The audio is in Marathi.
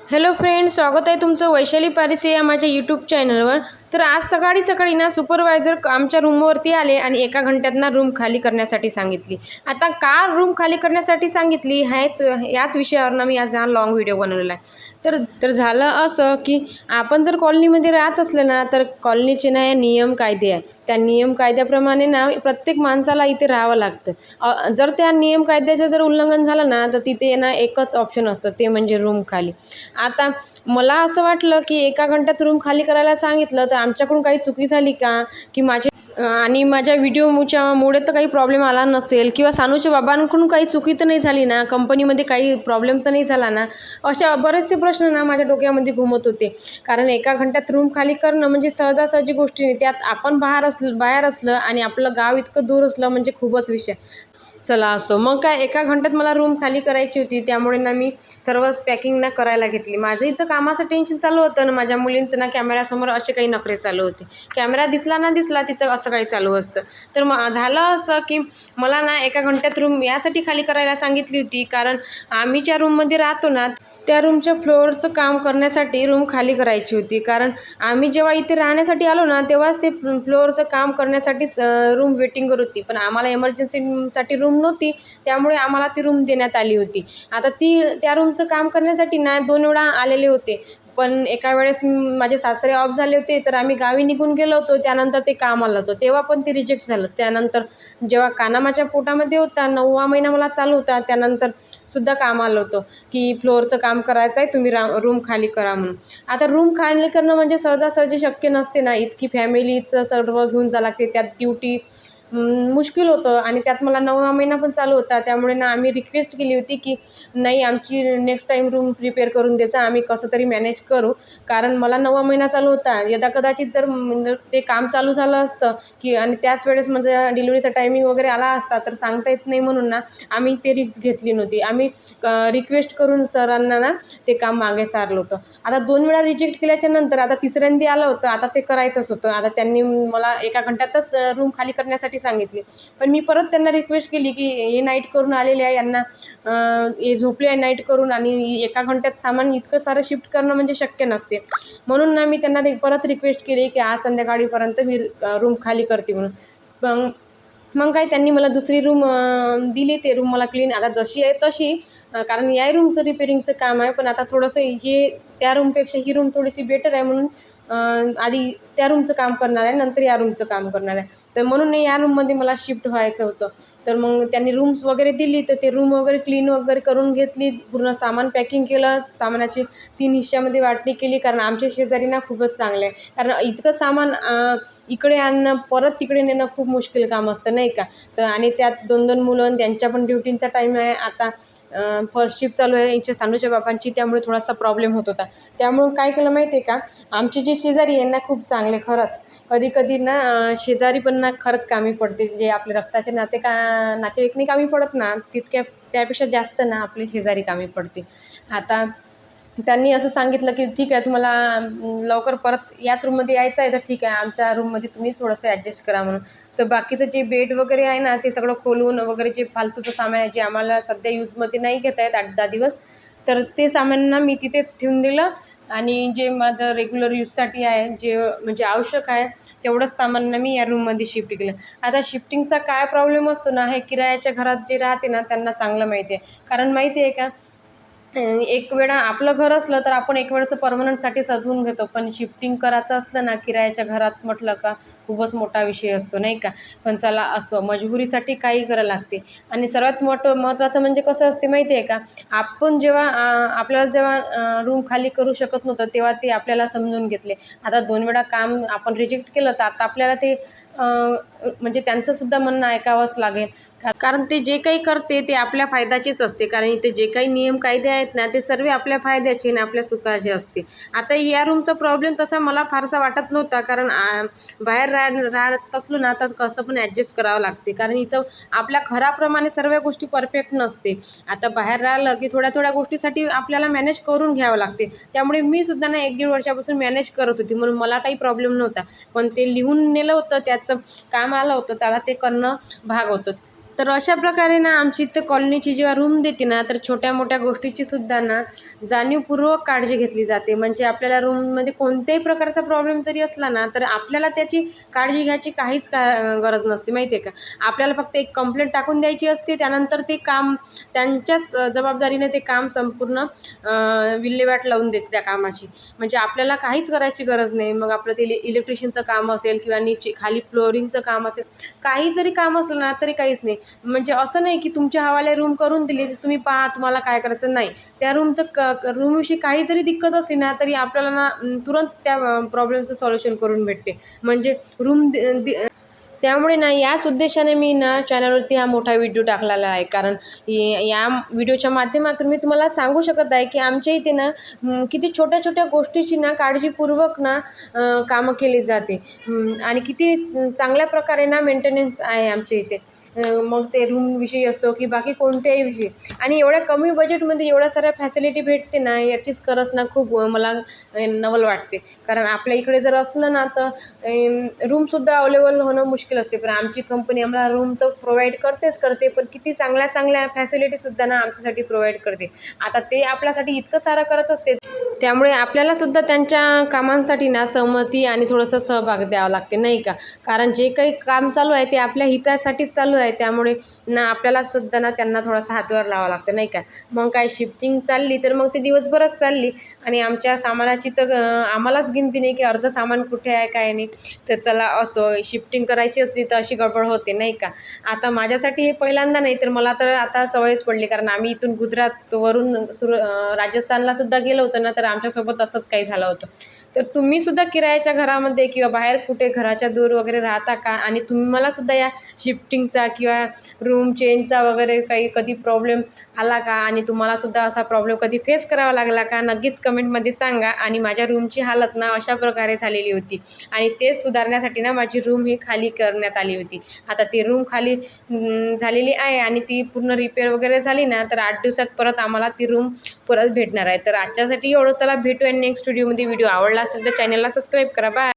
हॅलो फ्रेंड, स्वागत आहे तुमचं वैशाली पारिसे या माझ्या यूट्यूब चॅनलवर. तर आज सकाळी सकाळी ना सुपरवायझर आमच्या रूमवरती आले आणि 1 घंट्यात ना रूम खाली करण्यासाठी सांगितली. आता का रूम खाली करण्यासाठी सांगितली याच विषयावर ना मी आज हा लॉंग व्हिडिओ बनवलेला आहे. तर झालं असं की आपण जर कॉलनीमध्ये राहत असलं ना, तर कॉलनीचे ना नियम कायदे आहे. त्या नियम कायद्याप्रमाणे ना प्रत्येक माणसाला इथे राहावं लागतं. जर त्या नियम कायद्याचं जर उल्लंघन झालं ना, तर तिथे ना एकच ऑप्शन असतं, ते म्हणजे रूम खाली. आता मला असं वाटलं की 1 घंट्यात रूम खाली करायला सांगितलं, तर आमच्याकडून काही चुकी झाली का, की माझ्या व्हिडिओमुळे तर काही प्रॉब्लेम आला नसेल, किंवा सानूच्या बाबांकडून काही चुकी तर नाही झाली ना, कंपनीमध्ये काही प्रॉब्लेम तर नाही झाला ना. अशा बरेचसे प्रश्न ना माझ्या डोक्यामध्ये घुमत होते. कारण 1 घंट्यात रूम खाली करणं म्हणजे सहजासहजी गोष्टी नाही. त्यात आपण बाहेर असलं आणि आपलं गाव इतकं दूर असलं म्हणजे खूपच विषय. चला असो, मग काय 1 घंट्यात मला रूम खाली करायची होती, त्यामुळे ना मी सर्वच पॅकिंग ना करायला घेतली. माझं इथं कामाचं टेन्शन चालू होतं ना, माझ्या मुलींचं ना कॅमेऱ्यासमोर असे काही नखरे चालू होते. कॅमेरा दिसला ना दिसला तिचं असं काही चालू असतं. तर मग झालं असं की मला ना 1 घंट्यात रूम यासाठी खाली करायला सांगितली होती, कारण आम्ही ज्या रूममध्ये राहतो ना, त्या रूमच्या फ्लोअरचं काम करण्यासाठी रूम खाली करायची होती. कारण आम्ही जेव्हा इथे राहण्यासाठी आलो ना, तेव्हाच ते फ्लोअरचं काम करण्यासाठी रूम वेटिंगवर होती. पण आम्हाला इमर्जन्सीसाठी रूम नव्हती, त्यामुळे आम्हाला ती रूम देण्यात आली होती. आता त्या रूमचं काम करण्यासाठी ना 2 वेळा आलेले होते. पण एका वेळेस माझे सासरे ऑफ झाले होते, तर आम्ही गावी निघून गेलो होतो. त्यानंतर ते काम आलं होतं, तेव्हा पण ते रिजेक्ट झालं. त्यानंतर जेव्हा काना माझ्या पोटामध्ये होता, 9वा महिना मला चालू होता, त्यानंतर सुद्धा काम आलं होतं की फ्लोअरचं काम करायचं आहे, तुम्ही रूम खाली करा म्हणून. आता रूम खाली करणं म्हणजे सहजासहजी शक्य नसते ना. इतकी फॅमिलीचं सर्व घेऊन जावं लागते, त्यात ड्युटी मुश्किल होतं. आणि त्यात मला 9वा महिना पण चालू होता, त्यामुळे ना आम्ही रिक्वेस्ट केली होती की नाही, आमची नेक्स्ट टाईम रूम प्रिपेअर करून द्यायचा, आम्ही कसं तरी मॅनेज करू. कारण मला 9वा महिना चालू होता. यदाकदाचित जर ते काम चालू झालं असतं की आणि त्याच वेळेस म्हणजे डिलिव्हरीचा टायमिंग वगैरे आला असता, तर सांगता येत नाही. म्हणून ना आम्ही ते रिस्क घेतली नव्हती. आम्ही रिक्वेस्ट करून सरांना ना ते काम मागे सारलं होतं. आता 2 वेळा रिजेक्ट केल्याच्या नंतर आता तिसऱ्यांदा आलं होतं. आता ते करायचंच होतं. आता त्यांनी मला 1 घंट्यातच रूम खाली करण्यासाठी सांगितली. पण मी परत त्यांना रिक्वेस्ट केली की हे नाईट करून आलेले आहे, यांना हे झोपले आहे नाईट करून, आणि 1 घंट्यात सामान इतकं सारं शिफ्ट करणं म्हणजे शक्य नसते. म्हणून ना मी त्यांना परत रिक्वेस्ट केली की आज संध्याकाळीपर्यंत मी रूम खाली करते म्हणून. मग काय, त्यांनी मला दुसरी रूम दिली. ते रूम मला क्लीन आता जशी आहे तशी, कारण या रूमचं रिपेअरिंगचं काम आहे. पण आता थोडंसं त्या रूमपेक्षा ही रूम थोडीशी बेटर आहे, म्हणून आधी त्या रूमचं काम करणार आहे, नंतर या रूमचं काम करणार आहे. तर म्हणून या रूममध्ये मला शिफ्ट व्हायचं होतं. तर मग त्यांनी रूम्स वगैरे दिली, तर ते रूम वगैरे क्लीन वगैरे करून घेतली. पूर्ण सामान पॅकिंग केलं, सामानाची 3 हिश्श्यामध्ये वाटणी केली. कारण आमच्या शेजारी ना खूपच चांगले आहे. कारण इतकं सामान इकडे आणणं परत तिकडे नेणं खूप मुश्किल काम असतं, नाही का. तर आणि त्यात 2-2 मुलं, त्यांच्या पण ड्युटींचा टाईम आहे. आता फर्स्ट शिफ्ट चालू आहे यांच्या सानूच्या बाबांची, त्यामुळे थोडासा प्रॉब्लेम होत होता. त्यामुळे काय केलं माहिती आहे का, आमचे जे शेजारी आहे ना खूप चांगले खरंच. कधी ना शेजारी पण ना खरंच कामी पडते. जे आपले रक्ताचे नातेवाईक नाही कामी पडत ना, त्यापेक्षा जास्त ना आपले शेजारी कामी पडते. आता त्यांनी असं सांगितलं की ठीक आहे, तुम्हाला लवकर परत याच रूममध्ये यायचं आहे, तर ठीक आहे, आमच्या रूममध्ये तुम्ही थोडंसं ॲडजस्ट करा म्हणून. तर बाकीचं जे बेड वगैरे आहे ना, ते सगळं खोलून वगैरे जे फालतूचं सामान आहे, जे आम्हाला सध्या यूजमध्ये नाही घेता येत 8-10 दिवस, तर ते सामान ना मी तिथेच ठेवून दिलं. आणि जे माझं रेग्युलर यूजसाठी आहे, जे म्हणजे आवश्यक आहे, तेवढंच सामान ना मी या रूममध्ये शिफ्ट केलं. आता शिफ्टिंगचा काय प्रॉब्लेम असतो ना, हे किरायाच्या घरात जे राहते ना त्यांना चांगलं माहिती आहे. कारण माहिती आहे का, एक वेळा आपलं घर असलं तर आपण एक वेळचं परमनंटसाठी सजवून घेतो. पण शिफ्टिंग करायचं असलं ना किरायाच्या घरात म्हटलं का खूपच मोठा विषय असतो, नाही का. पण चला असं मजबुरीसाठी काही करावं लागते. आणि सर्वात महत्त्वाचं म्हणजे कसं असते माहिती आहे का, आपण आपल्याला जेव्हा रूम खाली करू शकत नव्हतं, तेव्हा ते आपल्याला समजून घेतले. आता 2 वेळा काम आपण रिजेक्ट केलं, तर आता आपल्याला ते म्हणजे त्यांचंसुद्धा म्हणणं ऐकावंच लागेल. कारण ते जे काही करते ते आपल्या फायद्याचेच असते. कारण इथे जे काही नियम कायदे आहेत ना, ते सर्व आपल्या फायद्याचे आणि आपल्या सुखाचे असते. आता या रूमचा प्रॉब्लेम तसा मला फारसा वाटत नव्हता, कारण बाहेर राहत असलो ना तर कसं पण ॲडजस्ट करावं लागते. कारण इथं आपल्या घराप्रमाणे सर्व गोष्टी परफेक्ट नसते. आता बाहेर राहिलं की थोड्या गोष्टीसाठी आपल्याला मॅनेज करून घ्यावं लागते. त्यामुळे मी सुद्धा ना 1-1.5 वर्षापासून मॅनेज करत होती, म्हणून मला काही प्रॉब्लेम नव्हता. पण ते लिहून नेलं होतं, त्याचं काम आलं होतं, त्याला ते करणं भाग होतं. तर अशा प्रकारे ना आमची इथं कॉलनीची जेव्हा रूम देते ना, तर छोट्या मोठ्या गोष्टीची सुद्धा ना जाणीवपूर्वक काळजी घेतली जाते. म्हणजे आपल्याला रूममध्ये कोणत्याही प्रकारचा प्रॉब्लेम जरी असला ना, तर आपल्याला त्याची काळजी घ्यायची काहीच गरज नसते, माहिती आहे का. आपल्याला फक्त एक कंप्लेंट टाकून द्यायची असते. त्यानंतर ते काम त्यांच्याच जबाबदारीने ते काम संपूर्ण विल्हेवाट लावून देते त्या कामाची. म्हणजे आपल्याला काहीच करायची गरज नाही. मग आपलं ते इलेक्ट्रिशियनचं काम असेल किंवा खाली फ्लोरिंगचं काम असेल, काही जरी काम असलं ना तरी काहीच नाही. म्हणजे असं नाही की तुमच्या हवाले रूम करून दिली तर तुम्ही पहा तुम्हाला काय करायचं, नाही. त्या रूमविषयी काही जरी दिक्कत असली ना तरी आपल्याला ना तुरंत त्या प्रॉब्लेमचं सॉल्युशन करून भेटते. म्हणजे रूम त्यामुळे ना याच उद्देशाने मी ना चॅनलवरती हा मोठा व्हिडिओ टाकलेला आहे. कारण या व्हिडिओच्या माध्यमातून मी तुम्हाला सांगू शकत आहे की आमच्या इथे ना किती छोट्या छोट्या गोष्टीची ना काळजीपूर्वक ना कामं केली जाते आणि किती चांगल्या प्रकारे ना मेंटेनन्स आहे आमच्या इथे. मग ते रूमविषयी असो की बाकी कोणत्याही विषयी. आणि एवढ्या कमी बजेटमध्ये एवढ्या साऱ्या फॅसिलिटी भेटते ना, याचीच खरंच ना खूप मला नवल वाटते. कारण आपल्या इकडे जर असलं ना तर रूमसुद्धा अवेलेबल होणं मुश्किल असते. पण आमची कंपनी आम्हाला रूम तर प्रोव्हाइड करते, पण किती चांगल्या चांगल्या फॅसिलिटीसुद्धा ना आमच्यासाठी प्रोव्हाइड करते. आता ते आपल्यासाठी इतकं सारं करत असते, त्यामुळे आपल्यालासुद्धा त्यांच्या कामांसाठी ना सहमती आणि थोडंसं सहभाग द्यावा लागते, नाही का. कारण जे काही काम चालू आहे ते आपल्या हितासाठीच चालू आहे. त्यामुळे ना आपल्यालासुद्धा ना त्यांना थोडासा हातभार लावावा लागतं, नाही का. मग काय शिफ्टिंग चालली तर मग ते दिवसभरच चालली आणि आमच्या सामानाची तर आम्हालाच गिनती नाही की अर्धं सामान कुठे आहे काय नाही. तर चला असो, शिफ्टिंग करायची असली तर अशी गडबड होते, नाही का. आता माझ्यासाठी हे पहिल्यांदा नाही, तर मला तर आता सवयच पडली. कारण आम्ही इथून गुजरातवरून राजस्थानला सुद्धा गेलो होतो ना, तर आमच्यासोबत असंच काही झालं होतं. तर तुम्हीसुद्धा किरायाच्या घरामध्ये किंवा बाहेर कुठे घराच्या दूर वगैरे राहता का, आणि तुम्हालासुद्धा या शिफ्टिंगचा किंवा रूम चेंजचा वगैरे काही कधी प्रॉब्लेम आला का, आणि तुम्हालासुद्धा असा प्रॉब्लेम कधी फेस करावा लागला का, नक्कीच कमेंटमध्ये सांगा. आणि माझ्या रूमची हालत ना अशा प्रकारे झालेली होती आणि ते सुधारण्यासाठी ना माझी रूम ही खाली करण्यात आली होती. आता ती रूम खाली झालेली आहे आणि ती पूर्ण रिपेअर वगैरे झाली ना, तर 8 दिवसात परत आम्हाला ती रूम परत भेटणार आहे. तर आजच्यासाठी एवढं. चला भेटूया नेक्स्ट व्हिडिओमध्ये. व्हिडिओ आवडला असेल तर चॅनलला सबस्क्राईब करा. बाय.